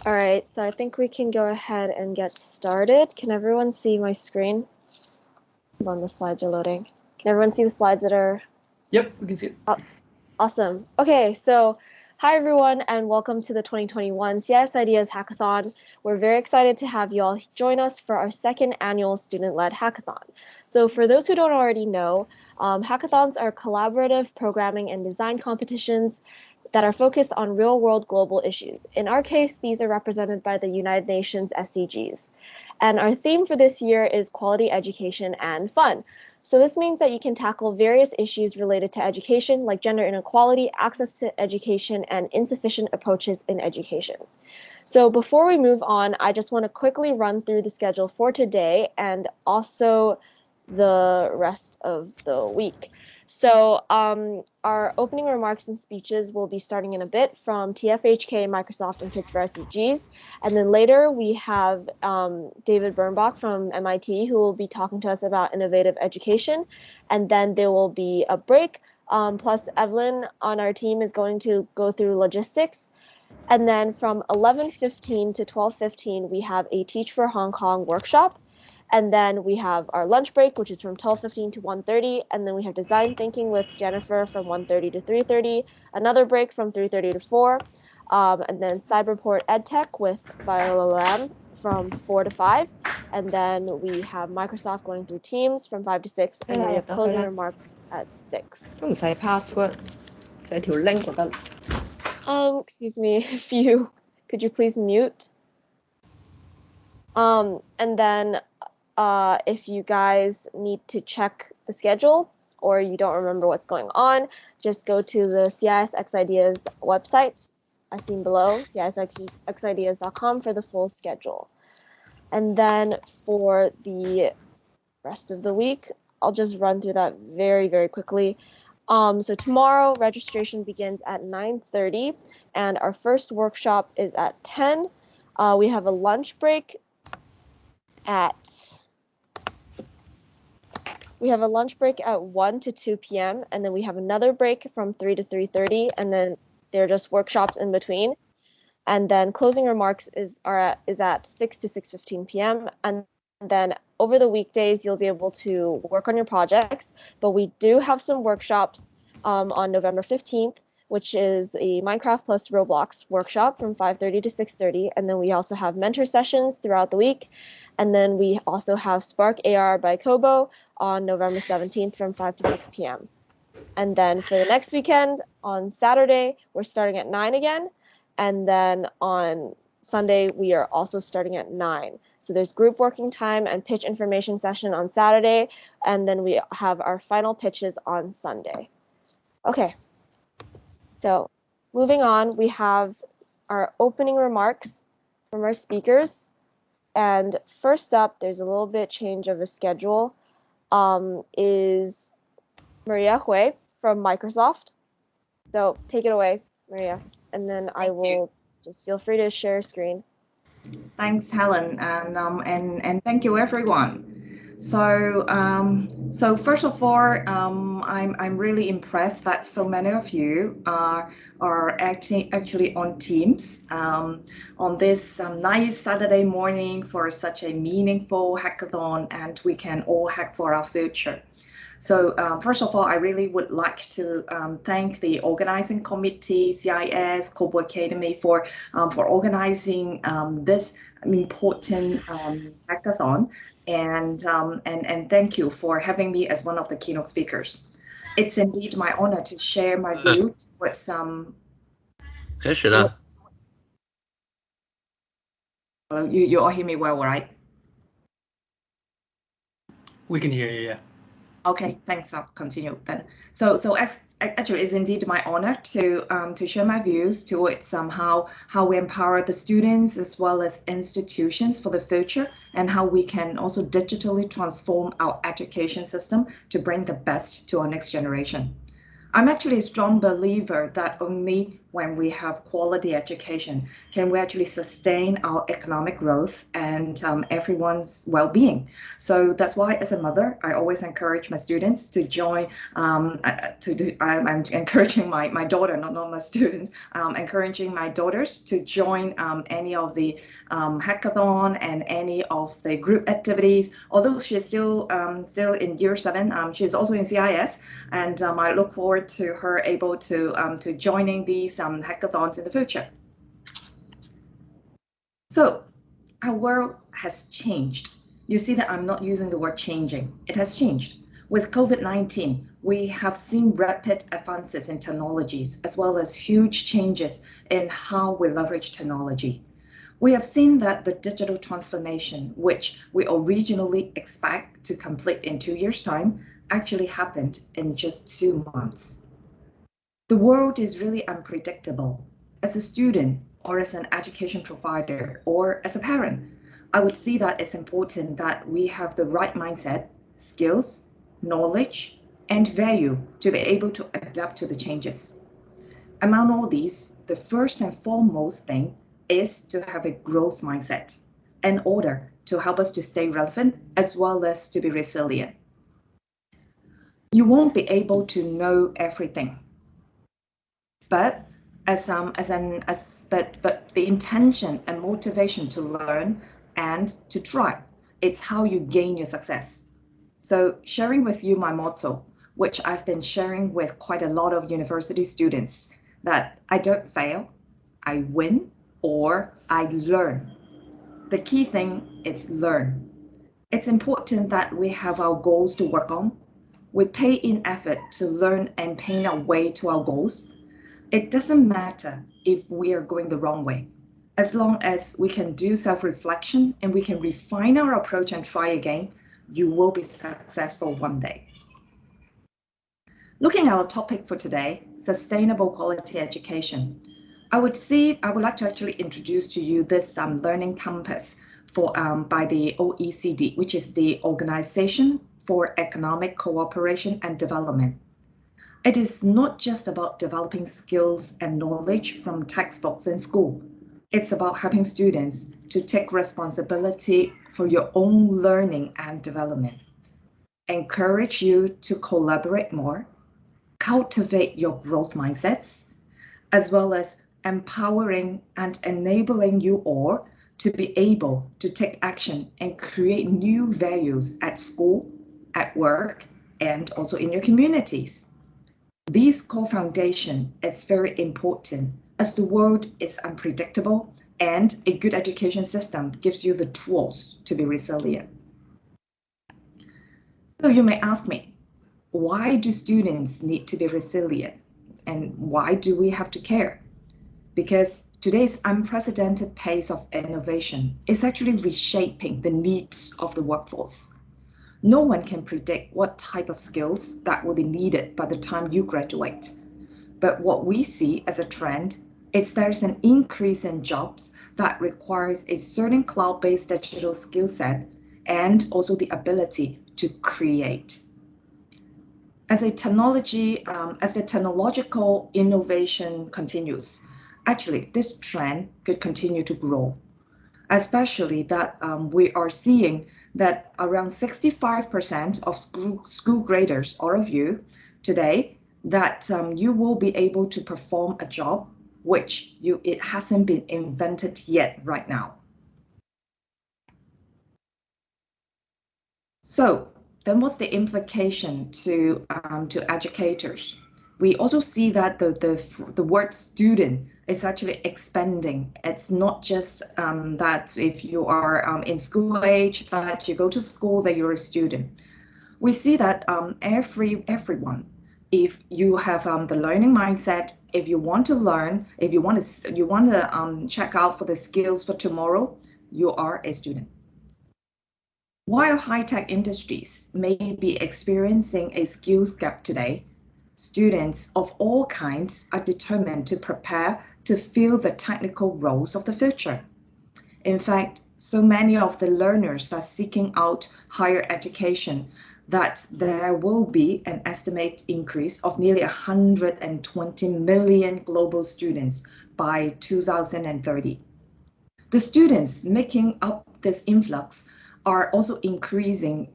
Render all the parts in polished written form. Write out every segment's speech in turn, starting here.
All right, so I think we can go ahead and get started. Can everyone see my screen? Hold on, the slides are loading. Can everyone see the slides that are? Yep, we can see it. Awesome. Okay, so hi everyone and welcome to the 2021 CIS Ideas Hackathon. We're very excited to have you all join us for our second annual student-led hackathon. So for those who don't already know, hackathons are collaborative programming and design competitions that are focused on real-world global issues. In our case, these are represented by the United Nations SDGs. And our theme for this year is quality education and fun. So this means that you can tackle various issues related to education, like gender inequality, access to education, and insufficient approaches in education. So before we move on, I just want to quickly run through the schedule for today and also the rest of the week. So our opening remarks and speeches will be starting in a bit from TFHK, Microsoft, and Kids for SDGs. And then later we have David Birnbach from MIT, who will be talking to us about innovative education. And then there will be a break. Plus Evelyn on our team is going to go through logistics. And then from 11:15 to 12:15, we have a Teach for Hong Kong workshop. And then we have our lunch break, which is from 12:15 to 1:30. And then we have design thinking with Jennifer from 1:30 to 3:30. Another break from 3:30 to 4. And then Cyberport EdTech with Viola Lam from 4 to 5. And then we have Microsoft going through Teams from 5 to 6. And then we have closing remarks at 6. 都唔使 password， 就係條 link 就得。Excuse me, could you please mute? And then if you guys need to check the schedule or you don't remember what's going on, just go to the CIS X Ideas website, as seen below, cisxideas.com for the full schedule. And then for the rest of the week, I'll just run through that very, very quickly. So tomorrow registration begins at 9:30 and our first workshop is at 10. We have a lunch break at 1 to 2 p.m. and then we have another break from 3 to 3:30 and then there are just workshops in between. And then closing remarks is at 6 to 6:15 p.m. and then over the weekdays you'll be able to work on your projects, but we do have some workshops on November 15th, which is a Minecraft plus Roblox workshop from 5:30 to 6:30, and then we also have mentor sessions throughout the week, and then we also have Spark AR by Kobo on November 17th from 5 to 6 p.m. And then for the next weekend, on Saturday, we're starting at 9 again, and then on Sunday, we are also starting at 9. So there's group working time and pitch information session on Saturday, and then we have our final pitches on Sunday. Okay, so moving on, we have our opening remarks from our speakers. And first up, there's a little bit change of a schedule, is Maria Hui from Microsoft. So take it away, Maria, and then I will just feel free to share screen. Thanks, Helen, and thank you, everyone. So first of all, I'm really impressed that so many of you are actually on Teams on this nice Saturday morning for such a meaningful hackathon, and we can all hack for our future. So first of all, I really would like to thank the organizing committee, CIS, Kobo Academy for organizing this important hackathon, and thank you for having me as one of the keynote speakers. It's indeed my honor to share my view with some. 开始了。 You all hear me well, right? We can hear you, yeah. Okay, thanks. I'll continue then. So actually, it's indeed my honor to share my views towards how we empower the students as well as institutions for the future, and how we can also digitally transform our education system to bring the best to our next generation. I'm actually a strong believer that only when we have quality education, can we actually sustain our economic growth and everyone's well-being. So that's why, as a mother, I always encourage my students to join. I'm encouraging my daughter, not my students, encouraging my daughters to join any of the hackathon and any of the group activities. Although she's still in year 7, she's also in CIS, and I look forward to her able to joining these hackathons in the future. So our world has changed. You see that I'm not using the word changing. It has changed. With COVID-19, we have seen rapid advances in technologies, as well as huge changes in how we leverage technology. We have seen that the digital transformation, which we originally expect to complete in 2 years' time, actually happened in just 2 months. The world is really unpredictable. As a student, or as an education provider, or as a parent, I would see that it's important that we have the right mindset, skills, knowledge, and value to be able to adapt to the changes. Among all these, the first and foremost thing is to have a growth mindset in order to help us to stay relevant as well as to be resilient. You won't be able to know everything, but but the intention and motivation to learn and to try, it's how you gain your success. So sharing with you my motto, which I've been sharing with quite a lot of university students, that I don't fail, I win, or I learn. The key thing is learn. It's important that we have our goals to work on. We pay in effort to learn and paint our way to our goals. It doesn't matter if we are going the wrong way. As long as we can do self-reflection and we can refine our approach and try again, you will be successful one day. Looking at our topic for today, sustainable quality education, I would like to actually introduce to you this learning compass by the OECD, which is the Organization for Economic Cooperation and Development. It is not just about developing skills and knowledge from textbooks in school. It's about helping students to take responsibility for your own learning and development. Encourage you to collaborate more, cultivate your growth mindsets, as well as empowering and enabling you all to be able to take action and create new values at school, at work, and also in your communities. This core foundation is very important as the world is unpredictable and a good education system gives you the tools to be resilient. So you may ask me, why do students need to be resilient? And why do we have to care? Because today's unprecedented pace of innovation is actually reshaping the needs of the workforce. No one can predict what type of skills that will be needed by the time you graduate. But what we see as a trend is there's an increase in jobs that requires a certain cloud-based digital skill set and also the ability to create. As the technological innovation continues, actually this trend could continue to grow, especially that we are seeing that around 65% of school graders, all of you today, that you will be able to perform a job which it hasn't been invented yet right now. So then what's the implication to educators? We also see that the word student is actually expanding. It's not just that if you are in school age, that you go to school, that you're a student. We see that everyone, if you have the learning mindset, if you want to learn, if you want to check out for the skills for tomorrow, you are a student. While high-tech industries may be experiencing a skills gap today, students of all kinds are determined to prepare to fill the technical roles of the future. In fact, so many of the learners are seeking out higher education that there will be an estimated increase of nearly 120 million global students by 2030. The students making up this influx are also increasingly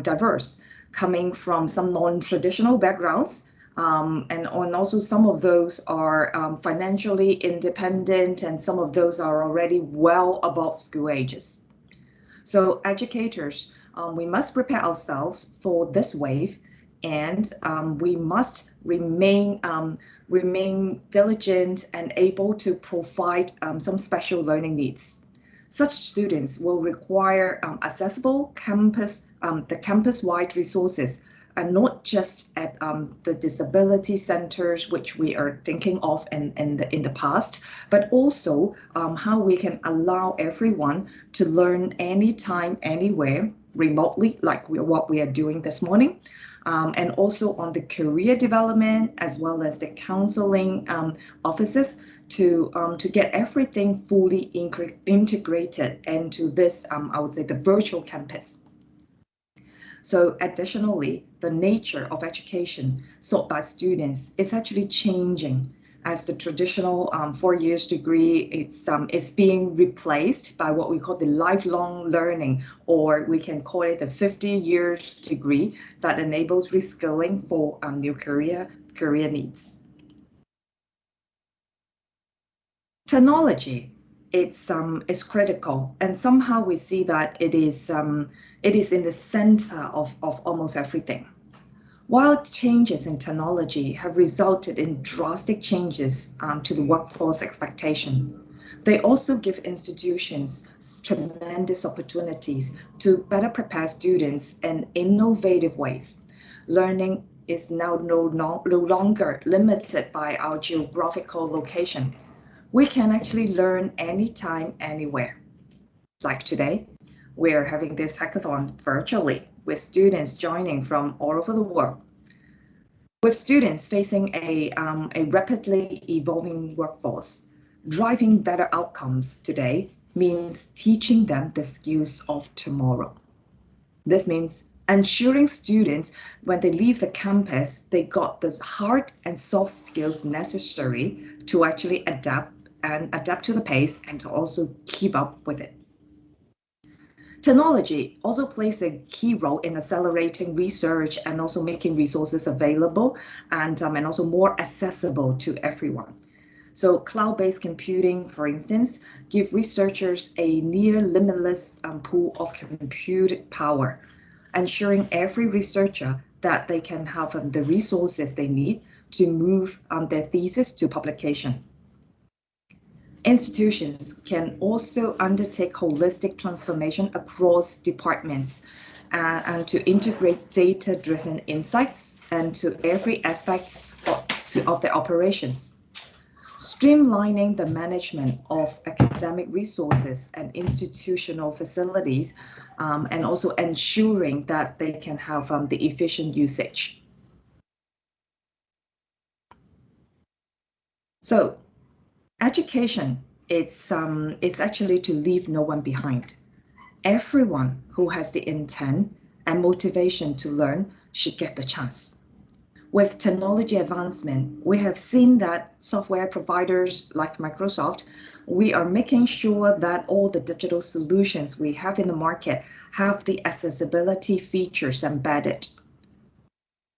diverse, coming from some non-traditional backgrounds, and also some of those are financially independent, and some of those are already well above school ages. So educators, we must prepare ourselves for this wave, and we must remain diligent and able to provide some special learning needs. Such students will require accessible the campus-wide resources, and not just at the disability centers, which we are thinking of in the past, but also how we can allow everyone to learn anytime, anywhere, remotely, like what we are doing this morning, and also on the career development as well as the counseling offices to get everything fully integrated into this, I would say, the virtual campus. So additionally, the nature of education sought by students is actually changing as the traditional 4 years degree is being replaced by what we call the lifelong learning, or we can call it the 50 years degree that enables reskilling for new career needs. Technology, it's critical, and somehow we see that it is in the center of almost everything. While changes in technology have resulted in drastic changes to the workforce expectation, they also give institutions tremendous opportunities to better prepare students in innovative ways. Learning is now no longer limited by our geographical location. We can actually learn anytime, anywhere. Like today, we're having this hackathon virtually with students joining from all over the world. With students facing a rapidly evolving workforce, driving better outcomes today means teaching them the skills of tomorrow. This means ensuring students, when they leave the campus, they got the hard and soft skills necessary to actually adapt to the pace and to also keep up with it. Technology also plays a key role in accelerating research and also making resources available and also more accessible to everyone. So cloud-based computing, for instance, give researchers a near limitless pool of compute power, ensuring every researcher that they can have the resources they need to move their thesis to publication. Institutions can also undertake holistic transformation across departments and to integrate data-driven insights into every aspect of their operations. Streamlining the management of academic resources and institutional facilities, and also ensuring that they can have the efficient usage. So, education, it's actually to leave no one behind. Everyone who has the intent and motivation to learn should get the chance. With technology advancement, we have seen that software providers like Microsoft, we are making sure that all the digital solutions we have in the market have the accessibility features embedded.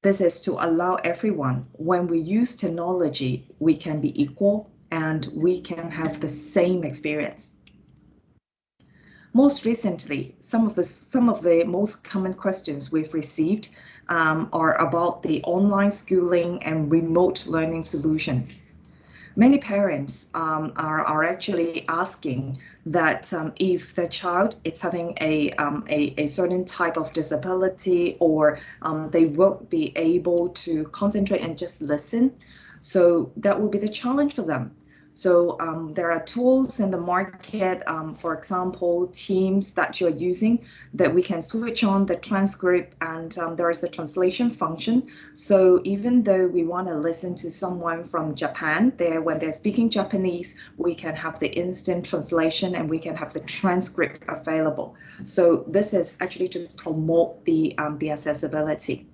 This is to allow everyone, when we use technology, we can be equal and we can have the same experience. Most recently, some of the most common questions we've received are about the online schooling and remote learning solutions. Many parents are actually asking that if the child is having a certain type of disability, or they won't be able to concentrate and just listen. So that will be the challenge for them. So there are tools in the market, for example, Teams that you're using that we can switch on the transcript, and there is the translation function. So even though we want to listen to someone from Japan, when they're speaking Japanese, we can have the instant translation and we can have the transcript available. So this is actually to promote the accessibility.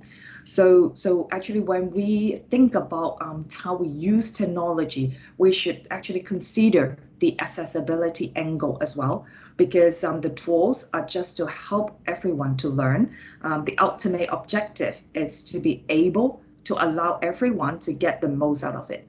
So actually, when we think about how we use technology, we should actually consider the accessibility angle as well, because the tools are just to help everyone to learn. The ultimate objective is to be able to allow everyone to get the most out of it.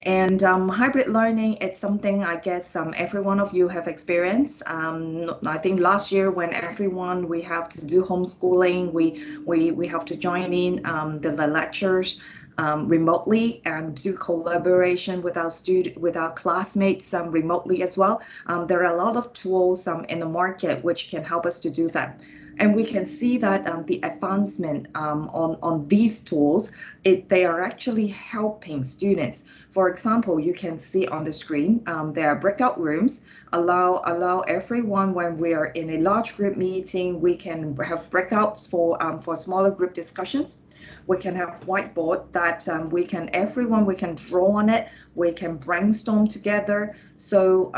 And hybrid learning, it's something I guess every one of you have experienced. I think last year when we have to do homeschooling, we have to join in the lectures remotely and do collaboration with our classmates remotely as well. There are a lot of tools in the market which can help us to do that. And we can see that the advancement on these tools, they are actually helping students. For example, you can see on the screen, there are breakout rooms, allow everyone, when we are in a large group meeting, we can have breakouts for smaller group discussions. We can have whiteboard that we can draw on it, we can brainstorm together. So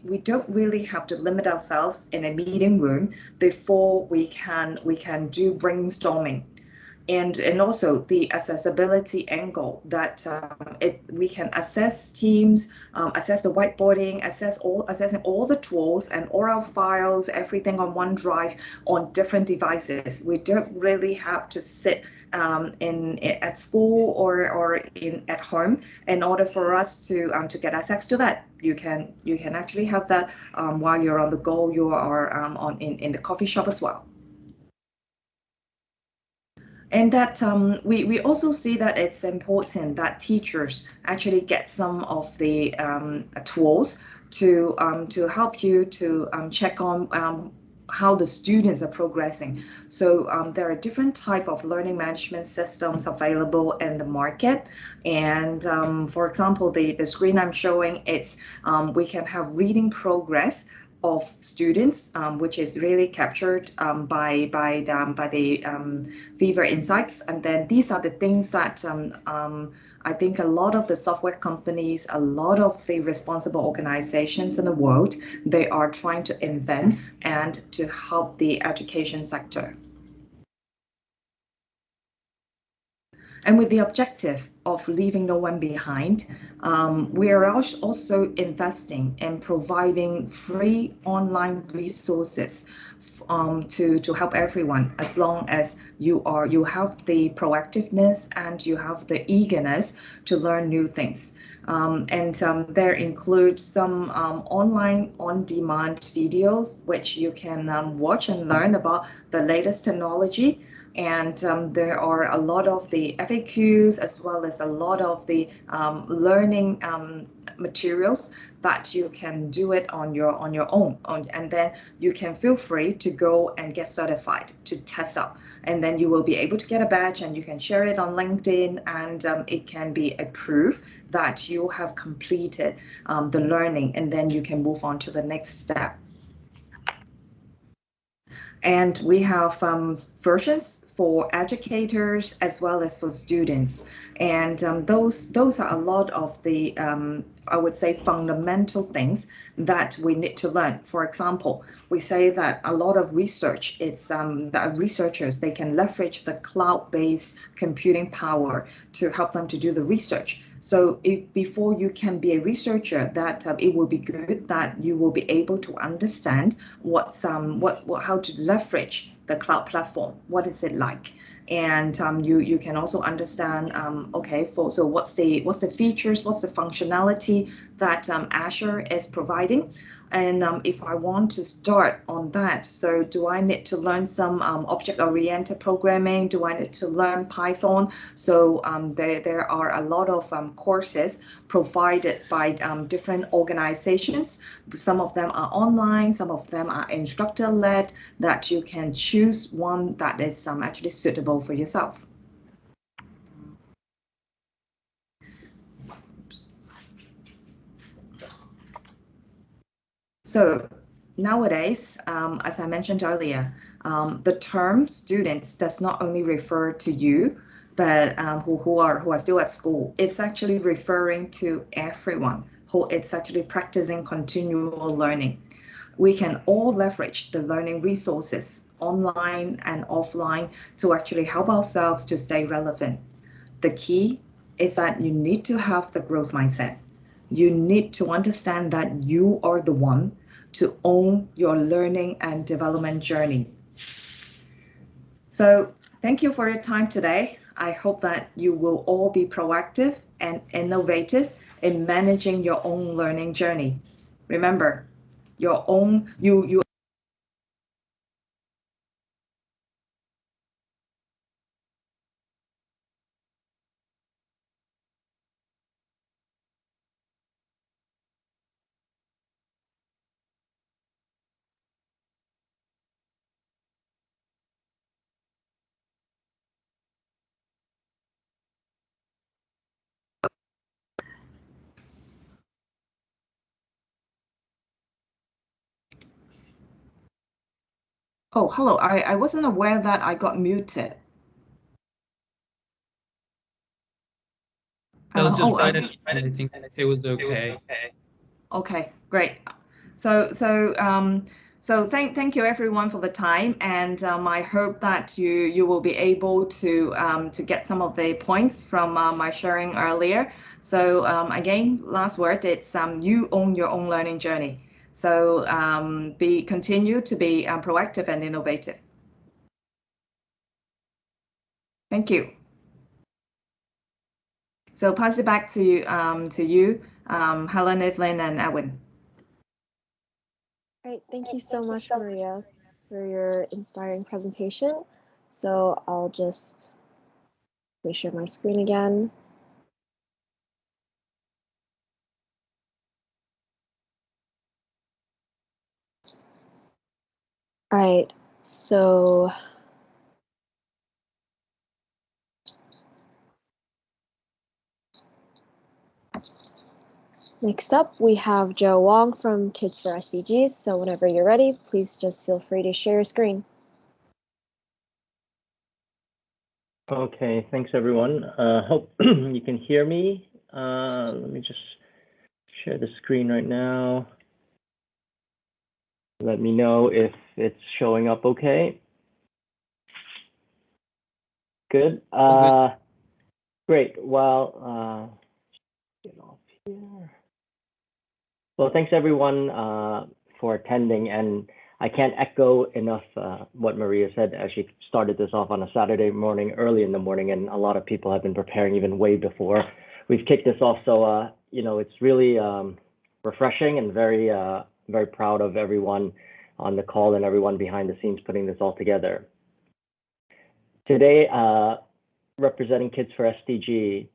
we don't really have to limit ourselves in a meeting room before we can do brainstorming. And also the accessibility angle, that we can access Teams, access the whiteboarding, accessing all the tools and all our files, everything on OneDrive on different devices. We don't really have to sit at school or at home in order for us to get access to that. You can actually have that while you're on the go. You are in the coffee shop as well. And that we also see that it's important that teachers actually get some of the tools to help you to check on how the students are progressing. So there are different type of learning management systems available in the market. And for example, the screen I'm showing, we can have reading progress of students, which is really captured by the Viva Insights. And then these are the things that I think a lot of the software companies, a lot of the responsible organizations in the world, they are trying to invent and to help the education sector. And with the objective of leaving no one behind, we are also investing in providing free online resources to help everyone, as long as you have the proactiveness and you have the eagerness to learn new things. There include some online on-demand videos which you can watch and learn about the latest technology. And there are a lot of the FAQs, as well as a lot of the learning materials that you can do it on your own. And then you can feel free to go and get certified to test out. And then you will be able to get a badge, and you can share it on LinkedIn, and it can be a proof that you have completed the learning, and then you can move on to the next step. And we have versions for educators as well as for students. And those are a lot of the, I would say, fundamental things that we need to learn. For example, we say that a lot of research, that researchers, they can leverage the cloud-based computing power to help them to do the research. So before you can be a researcher, that it will be good that you will be able to understand how to leverage the cloud platform. What is it like? And you can also understand, so what's the features, what's the functionality that Azure is providing. And if I want to start on that, so do I need to learn some object-oriented programming? Do I need to learn Python? So there are a lot of courses provided by different organizations. Some of them are online, some of them are instructor-led, that you can choose one that is actually suitable for yourself. So nowadays, as I mentioned earlier, the term students does not only refer to you, but who are still at school. It's actually referring to everyone who is actually practicing continual learning. We can all leverage the learning resources online and offline to actually help ourselves to stay relevant. The key is that you need to have the growth mindset. You need to understand that you are the one to own your learning and development journey. So thank you for your time today. I hope that you will all be proactive and innovative in managing your own learning journey. Remember, your own you Oh, hello. I wasn't aware that I got muted. That was just Oh, right at the end. I think it was okay. okay, great. So thank you everyone for the time, and I hope that you will be able to get some of the points from my sharing earlier. So again, last word, it's you own your own learning journey. So continue to be proactive and innovative. Thank you. So pass it back to you, Helen, Evelyn, and Edwin. Great, thank you so much, Maria, for your inspiring presentation. So I'll just share my screen again. All right, so next up, we have Joe Wong from Kids for SDGs. So whenever you're ready, please just feel free to share your screen. Okay, thanks everyone. Hope you can hear me. Let me just share the screen right now. Let me know if it's showing up okay. Good. Great. Well, get off here. Well, thanks everyone for attending, and I can't echo enough what Maria said as she started this off on a Saturday morning, early in the morning, and a lot of people have been preparing even way before we've kicked this off. So, you know, it's really refreshing and very proud of everyone on the call and everyone behind the scenes putting this all together. Today, representing Kids for SDG,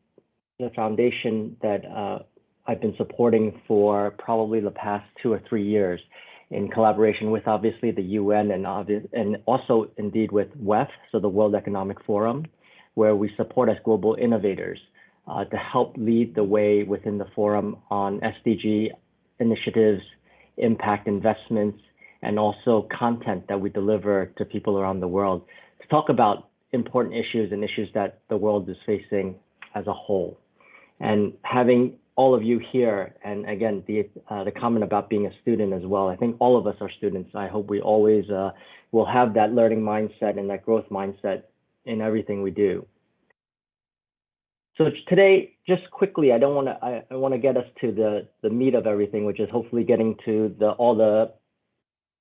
the foundation that I've been supporting for probably the past 2 or 3 years in collaboration with obviously the UN and also indeed with WEF, so the World Economic Forum, where we support as global innovators to help lead the way within the forum on SDG initiatives, impact investments, and also content that we deliver to people around the world to talk about important issues and issues that the world is facing as a whole. And having all of you here, and again, the comment about being a student as well, I think all of us are students. I hope we always will have that learning mindset and that growth mindset in everything we do. So today, just quickly, I want to get us to the meat of everything, which is hopefully getting to all the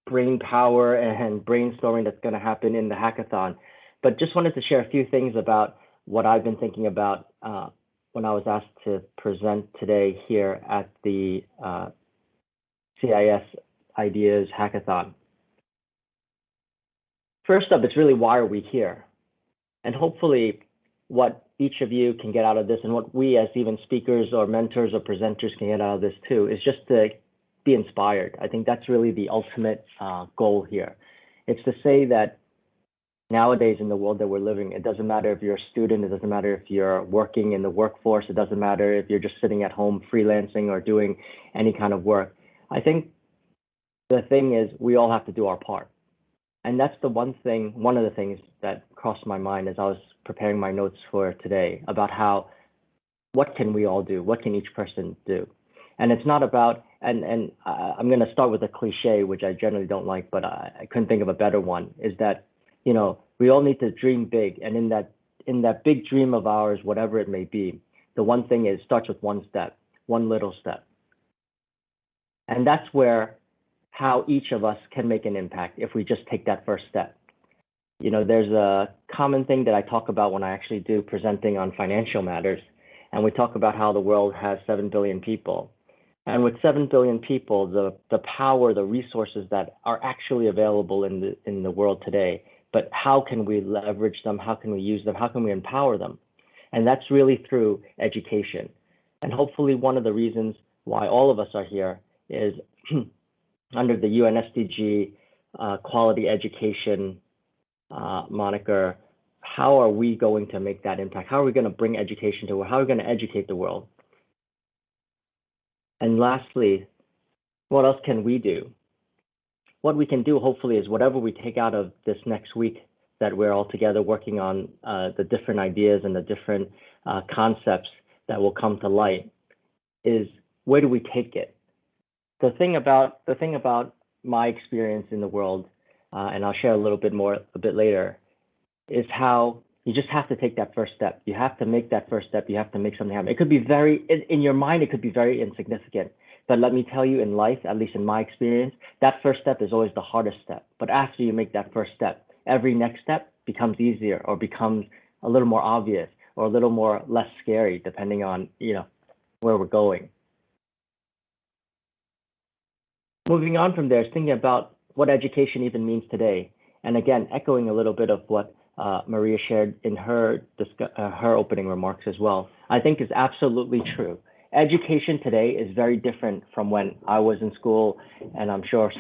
brain power and brainstorming that's going to happen in the hackathon. But just wanted to share a few things about what I've been thinking about when I was asked to present today here at the CIS Ideas Hackathon. First up, it's really why are we here? And hopefully what each of you can get out of this and what we as even speakers or mentors or presenters can get out of this too is just to be inspired. I think that's really the ultimate goal here. It's to say that nowadays in the world that we're living, it doesn't matter if you're a student, it doesn't matter if you're working in the workforce, it doesn't matter if you're just sitting at home freelancing or doing any kind of work. I think the thing is, we all have to do our part. And that's one of the things that crossed my mind as I was preparing my notes for today about what can we all do? What can each person do? And it's not about, and I'm going to start with a cliche, which I generally don't like, but I couldn't think of a better one, is that, we all need to dream big. And in that big dream of ours, whatever it may be, the one thing is starts with one step, one little step. And that's how each of us can make an impact if we just take that first step. There's a common thing that I talk about when I actually do presenting on financial matters. And we talk about how the world has 7 billion people. And with 7 billion people, the power, the resources that are actually available in the world today, but how can we leverage them? How can we use them? How can we empower them? And that's really through education. And hopefully one of the reasons why all of us are here is under the UN SDG quality education moniker. How are we going to make that impact? How are we going to bring education to the world? How are we going to educate the world? And lastly, what else can we do? What we can do, hopefully, is whatever we take out of this next week that we're all together working on the different ideas and the different concepts that will come to light, is where do we take it? The thing about my experience in the world, and I'll share a little bit more a bit later, is how you just have to take that first step. You have to make that first step. You have to make something happen. It could be in your mind, it could be very insignificant. But let me tell you, in life, at least in my experience, that first step is always the hardest step. But after you make that first step, every next step becomes easier or becomes a little more obvious or a little more less scary, depending on, where we're going. Moving on from there is thinking about what education even means today. And again, echoing a little bit of what Maria shared in her opening remarks as well, I think is absolutely true. Education today is very different from when I was in school, and I'm sure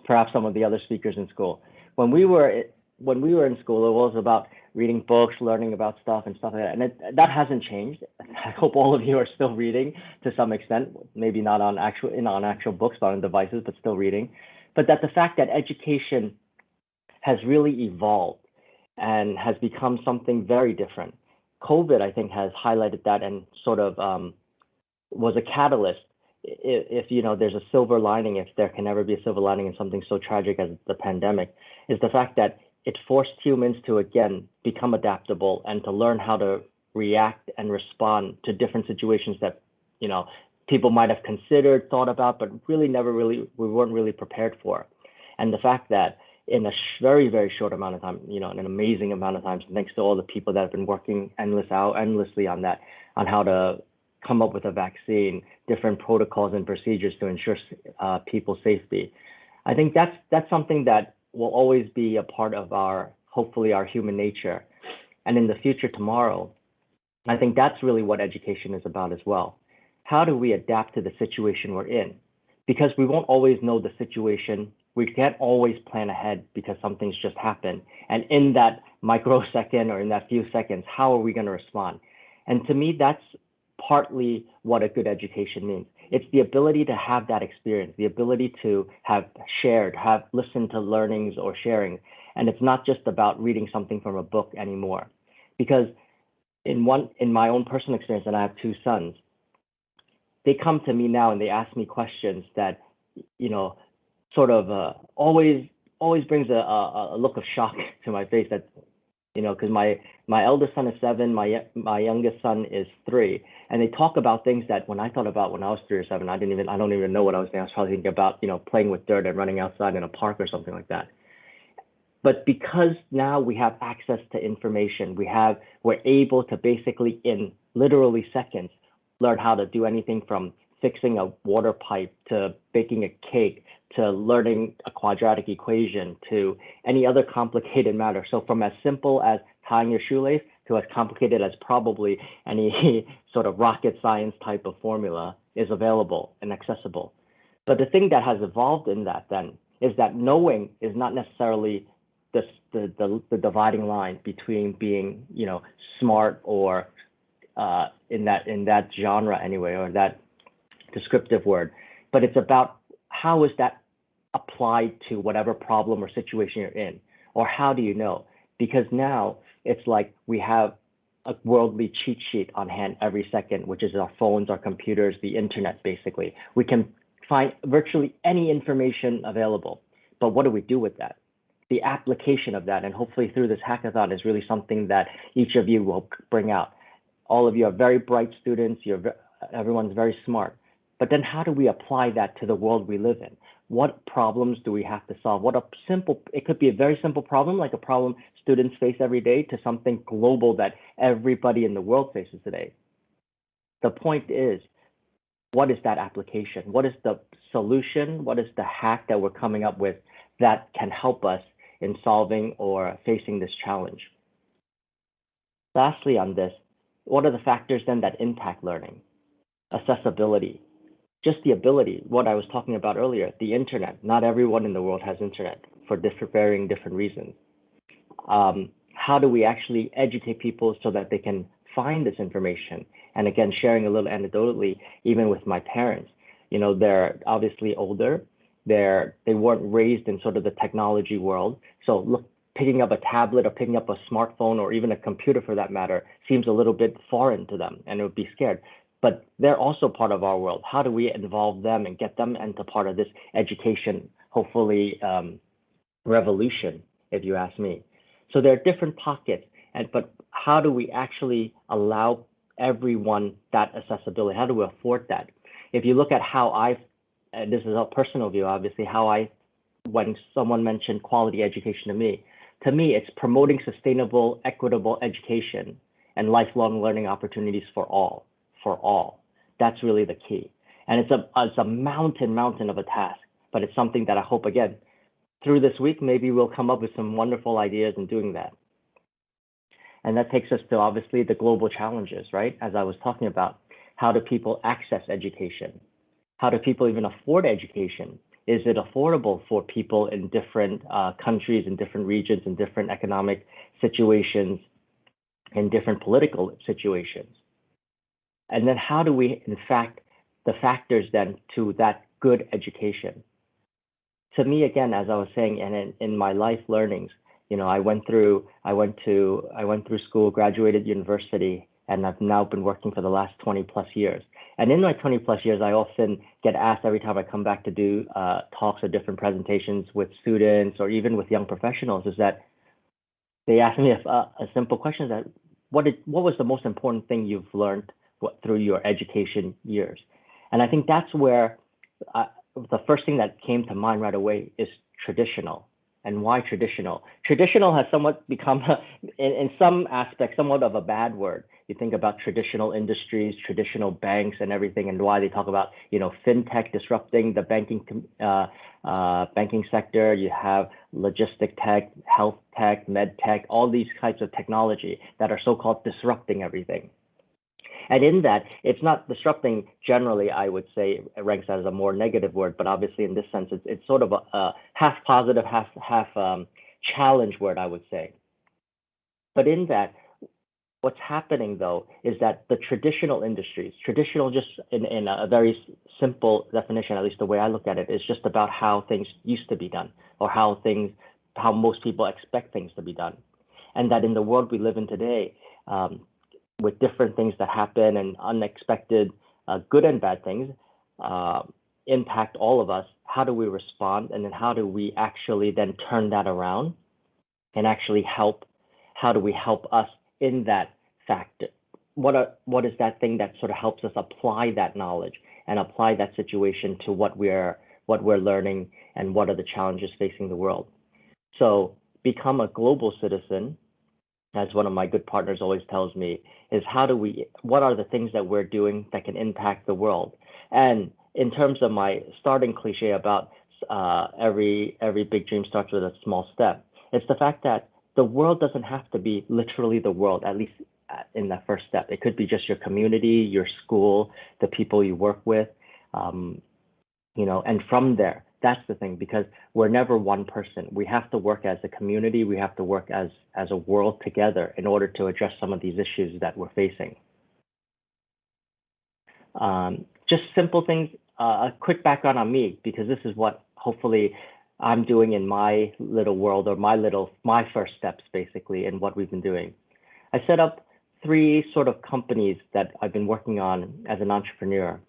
perhaps some of the other speakers in school. When we were in school, it was about reading books, learning about stuff and stuff like that, and that hasn't changed. I hope all of you are still reading to some extent, maybe not on actual books, but on devices, but still reading. But that the fact that education has really evolved and has become something very different. COVID, I think, has highlighted that and sort of was a catalyst. If there's a silver lining, if there can ever be a silver lining in something so tragic as the pandemic, is the fact that it forced humans to again become adaptable and to learn how to react and respond to different situations that people might have considered, thought about, but we weren't really prepared for. And the fact that in a very, very short amount of time, an amazing amount of time, thanks to all the people that have been working endlessly on that, on how to come up with a vaccine, different protocols and procedures to ensure people's safety. I think that's something that will always be a part of hopefully our human nature. And in the future tomorrow, I think that's really what education is about as well. How do we adapt to the situation we're in? Because we won't always know the situation. We can't always plan ahead because something's just happened. And in that microsecond or in that few seconds, how are we going to respond? And to me, that's partly what a good education means. It's the ability to have that experience, the ability to have listened to learnings or sharing. And it's not just about reading something from a book anymore. Because in my own personal experience, and I have two sons, they come to me now and they ask me questions that, sort of always brings a look of shock to my face, that because my eldest son is 7, my youngest son is 3, and they talk about things that when I thought about when I was 3 or 7, I don't even know what I was thinking. I was probably thinking about playing with dirt and running outside in a park or something like that. But because now we have access to information, we're able to basically in literally seconds learn how to do anything from fixing a water pipe to baking a cake to learning a quadratic equation to any other complicated matter. So from as simple as tying your shoelace to as complicated as probably any sort of rocket science type of formula is available and accessible. But the thing that has evolved in that then is that knowing is not necessarily the dividing line between being smart or in that genre anyway, or that descriptive word, but it's about how is that applied to whatever problem or situation you're in? Or how do you know? Because now it's like we have a worldly cheat sheet on hand every second, which is our phones, our computers, the internet, basically. We can find virtually any information available. But what do we do with that? The application of that, and hopefully through this hackathon, is really something that each of you will bring out. All of you are very bright students. Everyone's very smart. But then how do we apply that to the world we live in? What problems do we have to solve? It could be a very simple problem, like a problem students face every day, to something global that everybody in the world faces today. The point is, what is that application? What is the solution? What is the hack that we're coming up with that can help us in solving or facing this challenge? Lastly on this, what are the factors then that impact learning? Accessibility, just the ability, what I was talking about earlier, the internet. Not everyone in the world has internet for varying different reasons. How do we actually educate people so that they can find this information? And again, sharing a little anecdotally, even with my parents, they're obviously older. They weren't raised in sort of the technology world. So picking up a tablet or picking up a smartphone or even a computer for that matter seems a little bit foreign to them, and it would be scared. But they're also part of our world. How do we involve them and get them into part of this education, hopefully revolution, if you ask me? So there are different pockets, but how do we actually allow everyone that accessibility? How do we afford that? If you look at how this is a personal view, obviously, when someone mentioned quality education to me, it's promoting sustainable, equitable education and lifelong learning opportunities for all. That's really the key. And it's a mountain of a task, but it's something that I hope, again, through this week, maybe we'll come up with some wonderful ideas in doing that. And that takes us to obviously the global challenges, right? As I was talking about, how do people access education? How do people even afford education? Is it affordable for people in different countries, in different regions, in different economic situations, in different political situations? And then how do we, in fact, the factors then to that good education? To me, again, as I was saying, and in my life learnings, I went through school, graduated university, and I've now been working for the last 20 plus years. And in my 20 plus years, I often get asked every time I come back to do talks or different presentations with students or even with young professionals, is that they ask me a simple question: that what was the most important thing you've learned through your education years? And I think that's where the first thing that came to mind right away is traditional. And why traditional? Traditional has somewhat become, in some aspects, somewhat of a bad word. You think about traditional industries, traditional banks and everything, and why they talk about, fintech disrupting the banking sector. You have logistic tech, health tech, med tech, all these types of technology that are so-called disrupting everything. And in that, it's not disrupting generally, I would say, ranks as a more negative word, but obviously in this sense, it's sort of a half positive, half challenge word, I would say. But in that, what's happening though, is that the traditional industries, traditional just in a very simple definition, at least the way I look at it, is just about how things used to be done, or how most people expect things to be done. And that in the world we live in today, with different things that happen and unexpected good and bad things impact all of us, how do we respond? And then how do we actually then turn that around and actually help? How do we help us in that factor? What is that thing that sort of helps us apply that knowledge and apply that situation to what we're learning and what are the challenges facing the world? So become a global citizen, as one of my good partners always tells me, is what are the things that we're doing that can impact the world? And in terms of my starting cliche about every big dream starts with a small step, it's the fact that the world doesn't have to be literally the world, at least in that first step. It could be just your community, your school, the people you work with, and from there, that's the thing, because we're never one person. We have to work as a community. We have to work as a world together in order to address some of these issues that we're facing. Just simple things, a quick background on me, because this is what hopefully I'm doing in my little world, or my first steps basically in what we've been doing. I set up 3 sort of companies that I've been working on as an entrepreneur.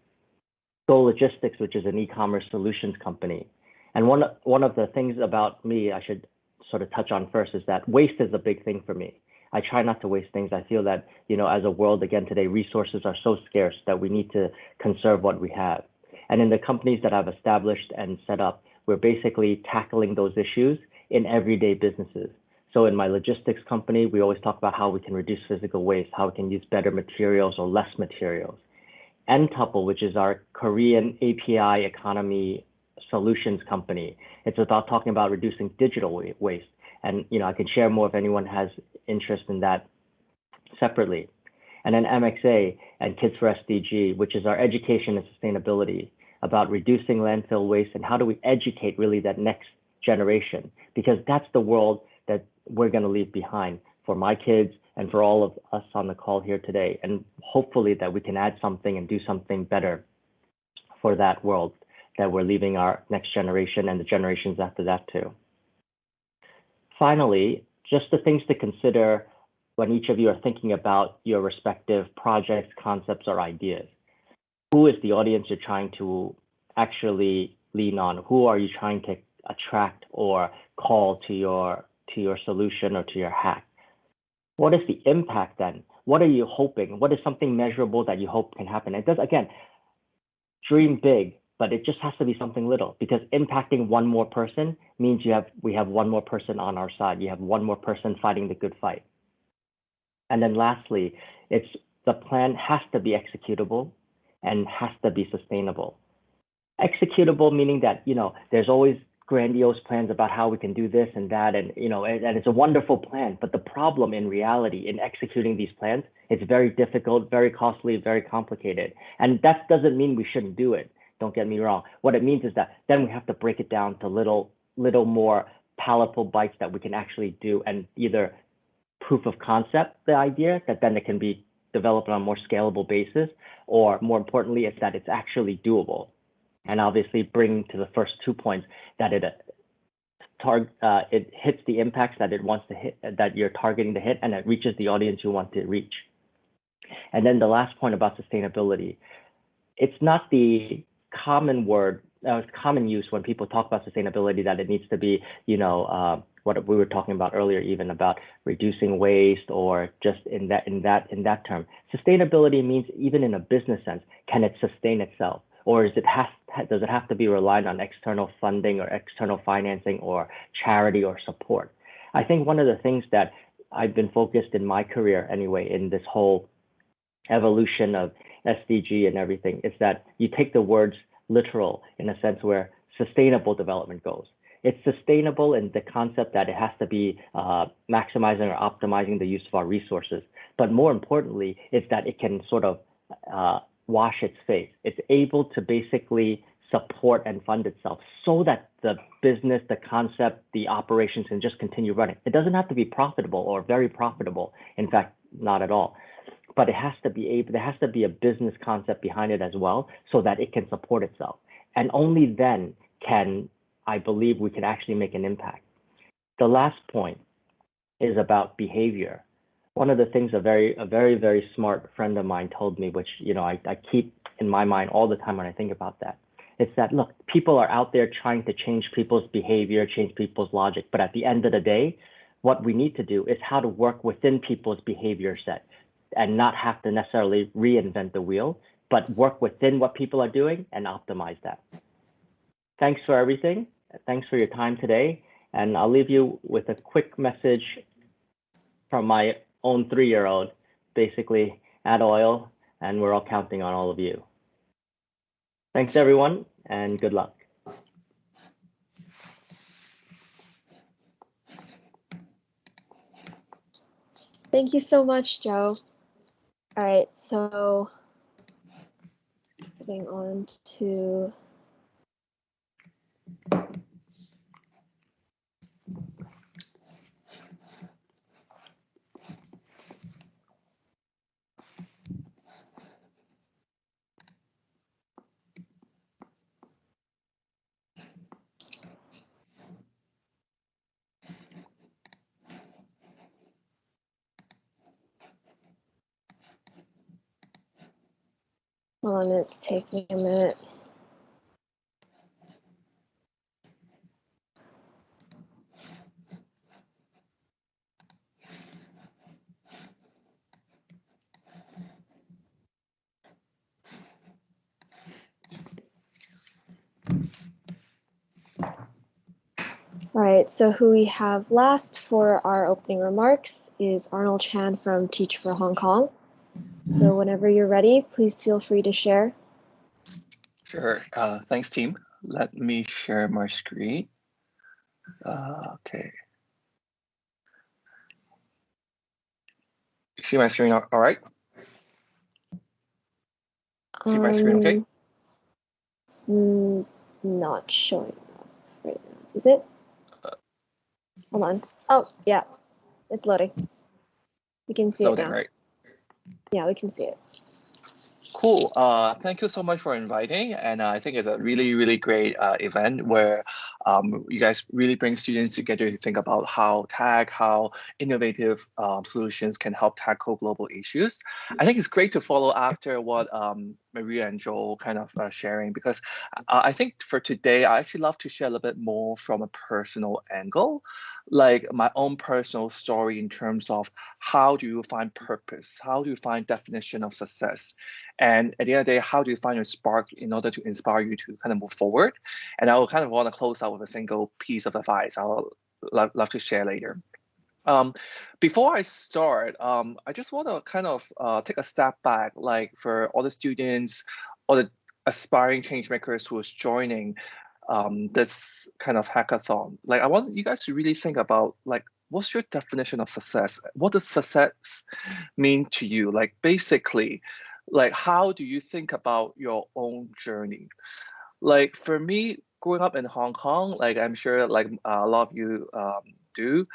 Go Logistics, which is an e-commerce solutions company. And one of the things about me I should sort of touch on first is that waste is a big thing for me. I try not to waste things. I feel that, as a world, again, today, resources are so scarce that we need to conserve what we have. And in the companies that I've established and set up, we're basically tackling those issues in everyday businesses. So in my logistics company, we always talk about how we can reduce physical waste, how we can use better materials or less materials. Ntuple, which is our Korean API economy solutions company, it's about talking about reducing digital waste. And I can share more if anyone has interest in that separately. And then MXA and Kids for SDG, which is our education and sustainability, about reducing landfill waste and how do we educate really that next generation, because that's the world that we're going to leave behind for my kids and for all of us on the call here today. And hopefully that we can add something and do something better for that world that we're leaving our next generation and the generations after that too. Finally, just the things to consider when each of you are thinking about your respective projects, concepts, or ideas. Who is the audience you're trying to actually lean on? Who are you trying to attract or call to your solution or to your hack? What is the impact then? What are you hoping? What is something measurable that you hope can happen? It does, again, dream big, but it just has to be something little, because impacting one more person means we have one more person on our side. You have one more person fighting the good fight. And then lastly, the plan has to be executable and has to be sustainable. Executable meaning that, there's always grandiose plans about how we can do this and that, and it's a wonderful plan. But the problem in reality in executing these plans, it's very difficult, very costly, very complicated. And that doesn't mean we shouldn't do it. Don't get me wrong. What it means is that then we have to break it down to little more palatable bites that we can actually do, and either proof of concept the idea that then it can be developed on a more scalable basis, or more importantly, it's that it's actually doable. And obviously bring to the first 2 points that it hits the impacts that it wants to hit, that you're targeting to hit, and it reaches the audience you want to reach. And then the last point about sustainability, it's not the common use when people talk about sustainability that it needs to be, what we were talking about earlier, even about reducing waste, or just in that term. Sustainability means, even in a business sense, can it sustain itself? Or does it have to be reliant on external funding or external financing or charity or support? I think one of the things that I've been focused in my career anyway, in this whole evolution of SDG and everything, is that you take the words literal in a sense where sustainable development goes. It's sustainable in the concept that it has to be maximizing or optimizing the use of our resources. But more importantly, is that it can sort of wash its face. It's able to basically support and fund itself so that the business, the concept, the operations can just continue running. It doesn't have to be profitable or very profitable. In fact, not at all. But it has to be there has to be a business concept behind it as well, so that it can support itself. And only then I believe we can actually make an impact. The last point is about behavior. One of the things a very, very smart friend of mine told me, which I keep in my mind all the time when I think about that, it's that, look, people are out there trying to change people's behavior, change people's logic. But at the end of the day, what we need to do is how to work within people's behavior set, and not have to necessarily reinvent the wheel, but work within what people are doing and optimize that. Thanks for everything. Thanks for your time today. And I'll leave you with a quick message from my own 3-year-old, basically, add oil, and we're all counting on all of you. Thanks, everyone, and good luck. Thank you so much, Joe. All right, so getting on to Hold on, it's taking a minute. All right, so who we have last for our opening remarks is Arnold Chan from Teach for Hong Kong. So whenever you're ready, please feel free to share. Sure. Thanks, team. Let me share my screen. Okay. You see my screen all right? See my screen okay? It's not showing up right now. Is it? Hold on. Oh, yeah. It's loading. We can see it Loading, now. right? Yeah, we can see it. Cool. Thank you so much for inviting. And I think it's a really, really great event where you guys really bring students together to think about how innovative solutions can help tackle global issues. I think it's great to follow after what Maria and Joel kind of sharing, because I think for today, I actually love to share a little bit more from a personal angle, like my own personal story in terms of how do you find purpose? How do you find definition of success? And at the end of the day, how do you find your spark in order to inspire you to kind of move forward? And I will kind of want to close out with a single piece of advice I'll love to share later. Before I start, I just want to kind of take a step back, like for all the students, all the aspiring change makers who is joining this kind of hackathon. Like I want you guys to really think about like, what's your definition of success? What does success mean to you? Like basically, like how do you think about your own journey? Like for me, growing up in Hong Kong, like I'm sure like a lot of you do,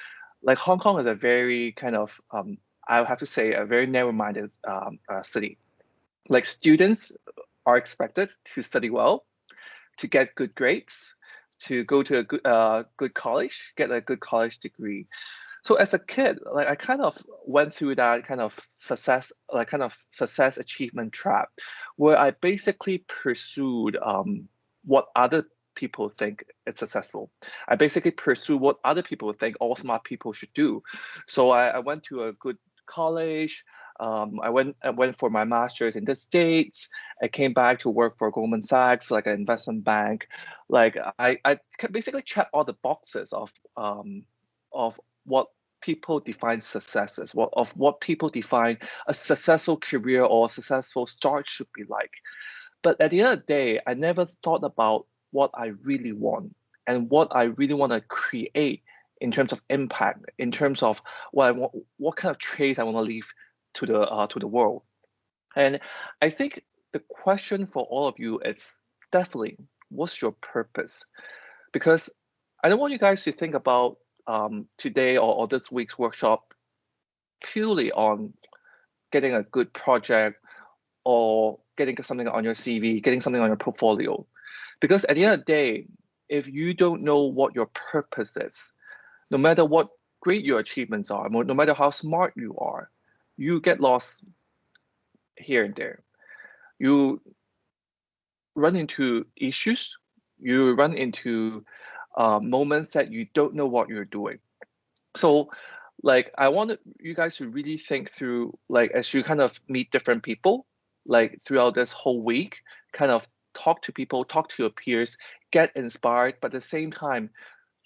like Hong Kong is a very kind of, I have to say, a very narrow-minded city. Like students are expected to study well, to get good grades, to go to a good college, get a good college degree. So as a kid, like I kind of went through that kind of success achievement trap, where I basically pursued what other people think is successful. I basically pursue what other people think all smart people should do. So I went to a good college. I went for my master's in the States. I came back to work for Goldman Sachs, like an investment bank. Like I basically checked all the boxes of what people define success as, what people define a successful career or a successful start should be like. But at the end of the day, I never thought about what I really want and what I really want to create in terms of impact, in terms of what I want, what kind of traits I want to leave to the world. And I think the question for all of you is definitely, what's your purpose? Because I don't want you guys to think about today or this week's workshop purely on getting a good project or getting something on your CV, getting something on your portfolio. Because at the end of the day, if you don't know what your purpose is, no matter what great your achievements are, no matter how smart you are, you get lost here and there. You run into issues, you run into moments that you don't know what you're doing. So like I want you guys to really think through, like as you kind of meet different people, like throughout this whole week, kind of talk to people, talk to your peers, get inspired, but at the same time,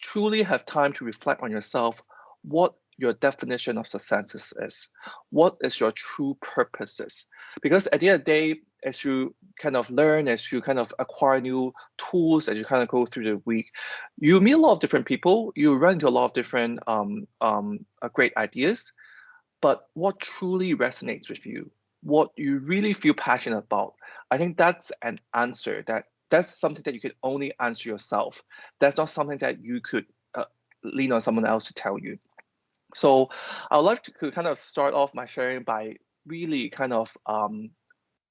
truly have time to reflect on yourself, what your definition of success is, what is your true purposes. Because at the end of the day, as you kind of learn, as you kind of acquire new tools, as you kind of go through the week, you meet a lot of different people, you run into a lot of different great ideas, but what truly resonates with you, what you really feel passionate about, I think that's an answer that's something that you can only answer yourself. That's not something that you could lean on someone else to tell you. So I would like to kind of start off my sharing by really kind of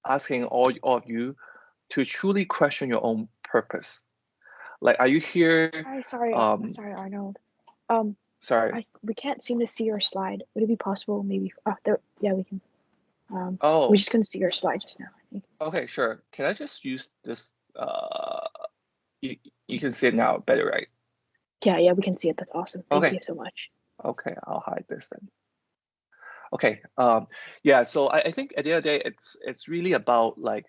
asking all of you to truly question your own purpose. Like, are you here? Sorry, Arnold. Sorry. We can't seem to see your slide. Would it be possible maybe? Oh, there. Yeah, we can. Oh. We just couldn't see your slide just now, I think. Okay, sure. Can I just use this? You can see it now better, right? Yeah, we can see it. That's awesome. Thank you so much. Okay, I'll hide this then. Okay, yeah, so I think at the end of the day, it's really about like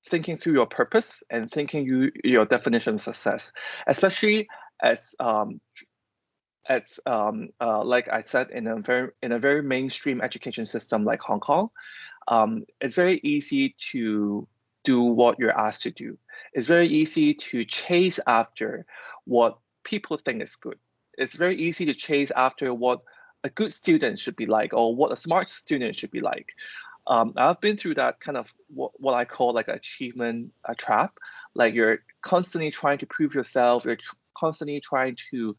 thinking through your purpose and thinking your definition of success, especially as like I said, in a very mainstream education system like Hong Kong, it's very easy to do what you're asked to do. It's very easy to chase after what people think is good. It's very easy to chase after what a good student should be like or what a smart student should be like. I've been through that kind of what I call like an achievement trap. Like you're constantly trying to prove yourself. You're constantly trying to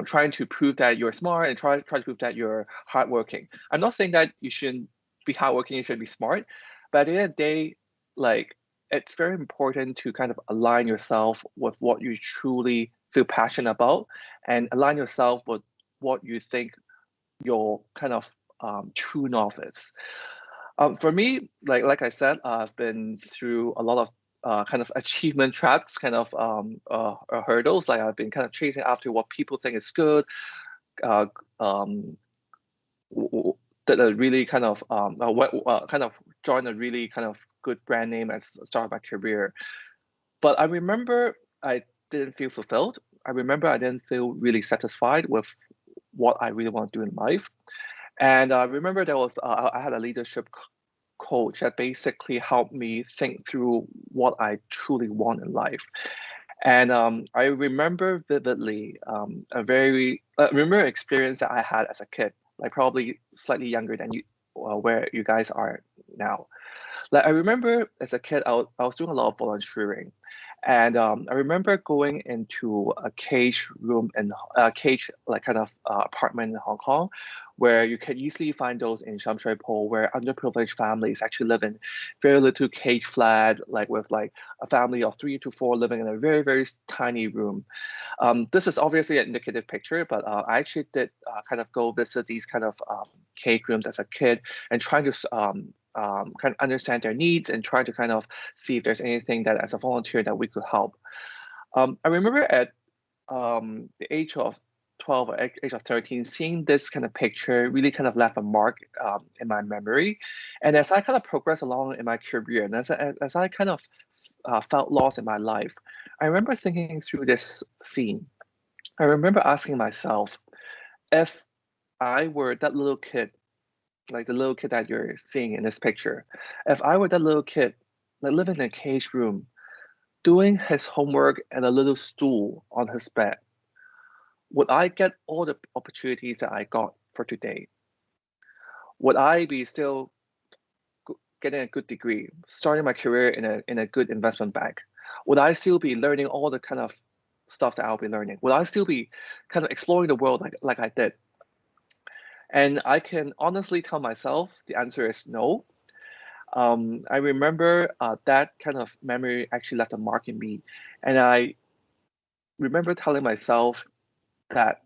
trying to prove that you're smart and try to prove that you're hardworking. I'm not saying that you shouldn't be hardworking, you should be smart, but at the end of the day, like it's very important to kind of align yourself with what you truly feel passionate about and align yourself with what you think your kind of true north is. For me, like I said, I've been through a lot of kind of achievement traps, kind of hurdles. Like I've been kind of chasing after what people think is good, uh, um, that are really kind of kind of join a really kind of good brand name and start my career. But I remember I didn't feel fulfilled. I remember I didn't feel really satisfied with what I really want to do in life. And I remember there was I had a leadership coach that basically helped me think through what I truly want in life. And I remember vividly I remember an experience that I had as a kid, like probably slightly younger than you, where you guys are now. Like I remember as a kid, I was doing a lot of volunteering, and I remember going into a cage room and a cage like kind of apartment in Hong Kong, where you can easily find those in Sham Shui Po, where underprivileged families actually live in very little cage flat, like with like a family of 3 to 4 living in a very tiny room. This is obviously an indicative picture, but I actually did kind of go visit these kind of cage rooms as a kid and trying to kind of understand their needs and try to kind of see if there's anything that as a volunteer that we could help. I remember at the age of 12 or age of 13, seeing this kind of picture really kind of left a mark in my memory. And as I kind of progressed along in my career and as I kind of felt lost in my life, I remember thinking through this scene. I remember asking myself, if I were that little kid, like the little kid that you're seeing in this picture, if I were that little kid, like living in a cage room, doing his homework and a little stool on his bed, would I get all the opportunities that I got for today? Would I be still getting a good degree, starting my career in a good investment bank? Would I still be learning all the kind of stuff that I'll be learning? Would I still be kind of exploring the world like I did? And I can honestly tell myself the answer is no. I remember that kind of memory actually left a mark in me. And I remember telling myself that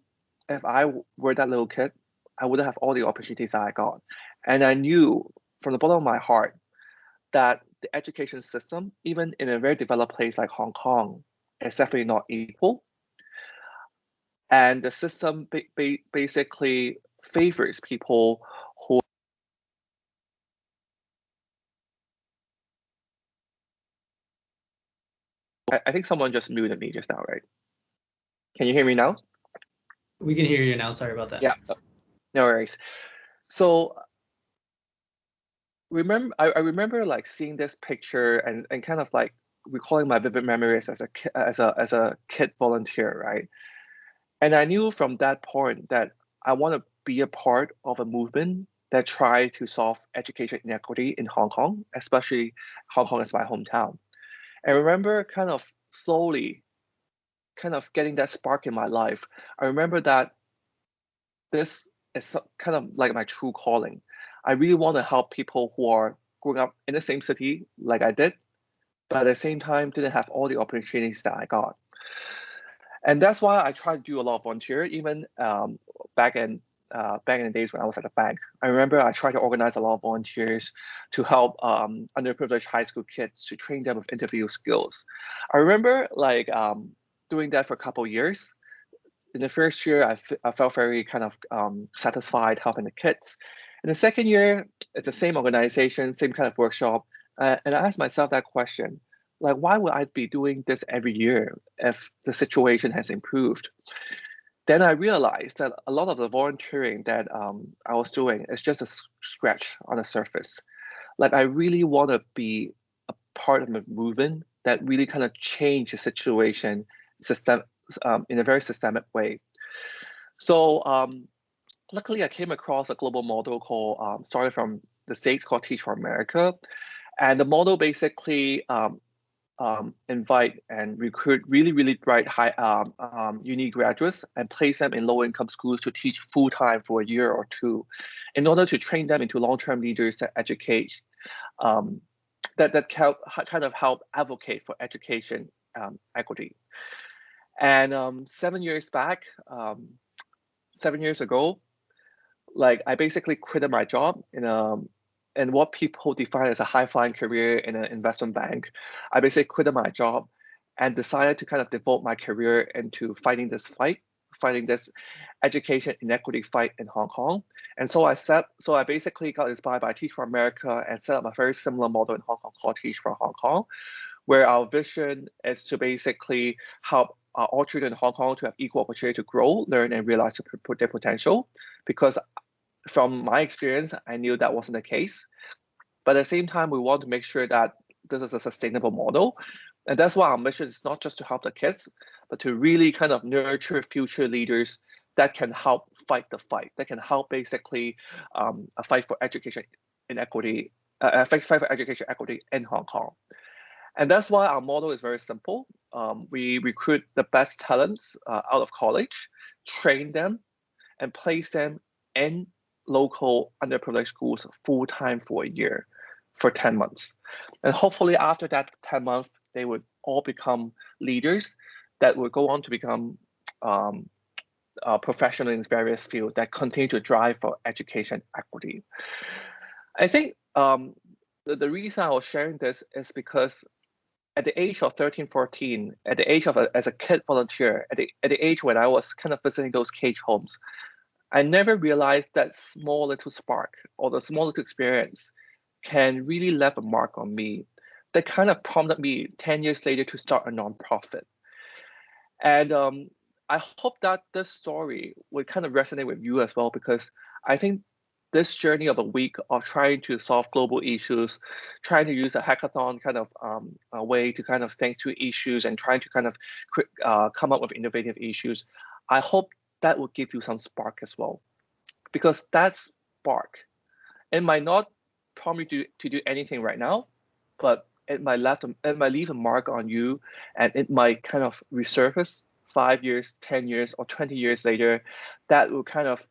if I were that little kid, I wouldn't have all the opportunities that I got. And I knew from the bottom of my heart that the education system, even in a very developed place like Hong Kong, is definitely not equal. And the system basically favors people who. I think someone just muted me just now, right? Can you hear me now? We can hear you now. Sorry about that. Yeah, no worries. So I remember like seeing this picture and kind of like recalling my vivid memories as a kid volunteer, right? And I knew from that point that I want to be a part of a movement that try to solve education inequity in Hong Kong, especially Hong Kong is my hometown. I remember kind of slowly kind of getting that spark in my life. I remember that this is kind of like my true calling. I really want to help people who are growing up in the same city like I did, but at the same time didn't have all the opportunities that I got. And that's why I try to do a lot of volunteer, even back in back in the days when I was at the bank. I remember I tried to organize a lot of volunteers to help underprivileged high school kids to train them with interview skills. I remember like doing that for a couple of years. In the first year, I felt very kind of satisfied helping the kids. In the second year, it's the same organization, same kind of workshop. And I asked myself that question, like, why would I be doing this every year if the situation has improved? Then I realized that a lot of the volunteering that I was doing is just a scratch on the surface. Like I really want to be a part of a movement that really kind of change the situation in a very systemic way. So luckily I came across a global model called, started from the States, called Teach for America. And the model basically invite and recruit really bright uni graduates and place them in low-income schools to teach full-time for a year or two in order to train them into long-term leaders that educate that kind of help advocate for education equity. And 7 years back, 7 years ago, like I basically quitted my job in what people define as a high-flying career in an investment bank. I basically quitted my job and decided to kind of devote my career into fighting this education inequity fight in Hong Kong. And so I basically got inspired by Teach for America and set up a very similar model in Hong Kong called Teach for Hong Kong, where our vision is to basically help all children in Hong Kong to have equal opportunity to grow, learn, and realize their potential. Because from my experience, I knew that wasn't the case. But at the same time, we want to make sure that this is a sustainable model. And that's why our mission is not just to help the kids, but to really kind of nurture future leaders that can help fight the fight, that can help basically fight for education inequity, fight for education equity in Hong Kong. And that's why our model is very simple. We recruit the best talents out of college, train them, and place them in local underprivileged schools full-time for a year, for 10 months. And hopefully after that 10 months, they would all become leaders that would go on to become professional in various fields that continue to drive for education equity. I think the reason I was sharing this is because at the age of 13, 14, at the age of as a kid volunteer, at the age when I was kind of visiting those cage homes, I never realized that small little spark or the small little experience can really leave a mark on me that kind of prompted me 10 years later to start a nonprofit. And I hope that this story would kind of resonate with you as well, because I think this journey of a week of trying to solve global issues, trying to use a hackathon kind of a way to kind of think through issues and trying to kind of come up with innovative issues, I hope that will give you some spark as well. Because that spark, it might not prompt you to do anything right now, but it might leave a mark on you, and it might kind of resurface 5 years, 10 years, or 20 years later. That will kind of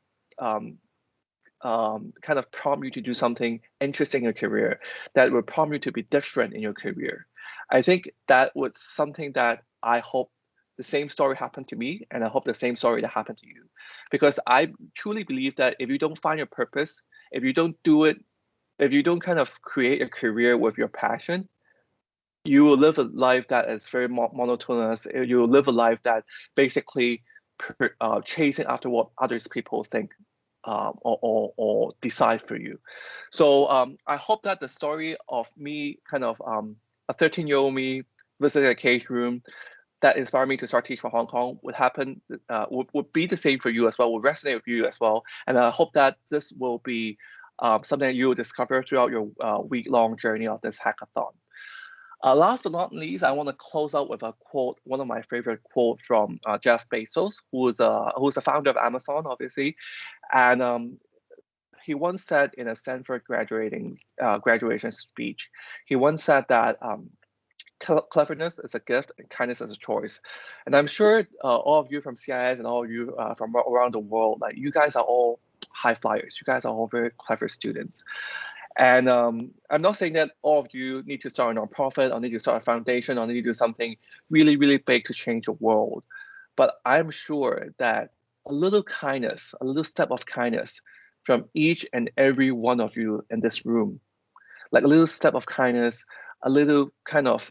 prompt you to do something interesting in your career, that will prompt you to be different in your career. I think that was something that I hope the same story happened to me, and I hope the same story that happened to you. Because I truly believe that if you don't find your purpose, if you don't do it, if you don't kind of create a career with your passion, you will live a life that is very monotonous. You will live a life that basically chasing after what others people think or decide for you. So I hope that the story of me, kind of a 13-year-old me visiting a cage room, that inspired me to start Teach for Hong Kong would be the same for you as well, would resonate with you as well. And I hope that this will be something that you will discover throughout your week-long journey of this hackathon. Last but not least, I want to close out with a quote, one of my favorite quotes from Jeff Bezos, who is the founder of Amazon, obviously. And he once said in a Stanford graduation speech, he once said that cleverness is a gift and kindness is a choice. And I'm sure all of you from CIS and all of you from around the world, like you guys are all high flyers. You guys are all very clever students. And I'm not saying that all of you need to start a nonprofit or need to start a foundation or need to do something really, really big to change the world. But I'm sure that a little kindness, a little step of kindness from each and every one of you in this room. Like a little step of kindness, a little kind of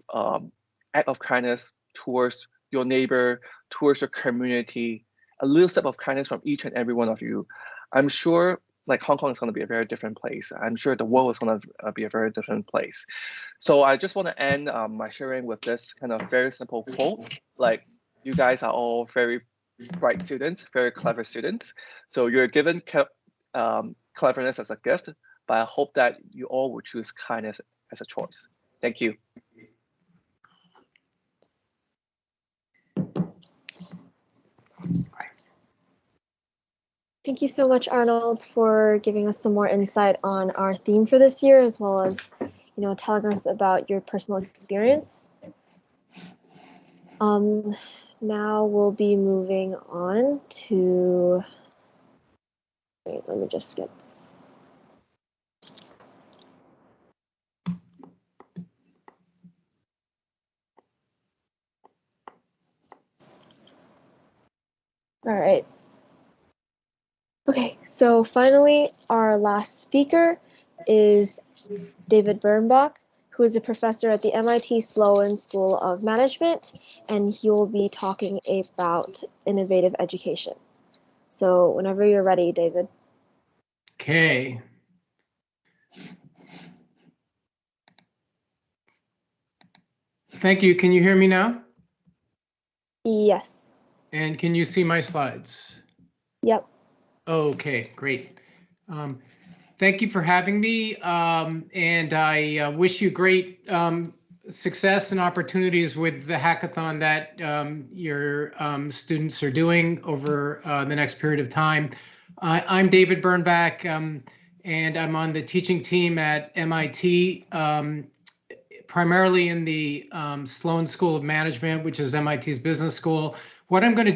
act of kindness towards your neighbor, towards your community, a little step of kindness from each and every one of you. I'm sure like Hong Kong is going to be a very different place. I'm sure the world is going to be a very different place. So I just want to end my sharing with this kind of very simple quote. Like, you guys are all very bright students, very clever students. So you're given cleverness as a gift, but I hope that you all will choose kindness as a choice. Thank you. Thank you so much, Arnold, for giving us some more insight on our theme for this year, as well as, telling us about your personal experience. Now we'll be moving on to, wait, let me just get this. All right. Okay, so finally, our last speaker is David Birnbach, who is a professor at the MIT Sloan School of Management, and he will be talking about innovative education. So whenever you're ready, David. Okay. Thank you. Can you hear me now? Yes. And can you see my slides? Yep. Okay, great. Thank you for having me, and I wish you great success and opportunities with the hackathon that your students are doing over the next period of time. I'm David Birnbach, and I'm on the teaching team at MIT, primarily in the Sloan School of Management, which is MIT's business school. What I'm going to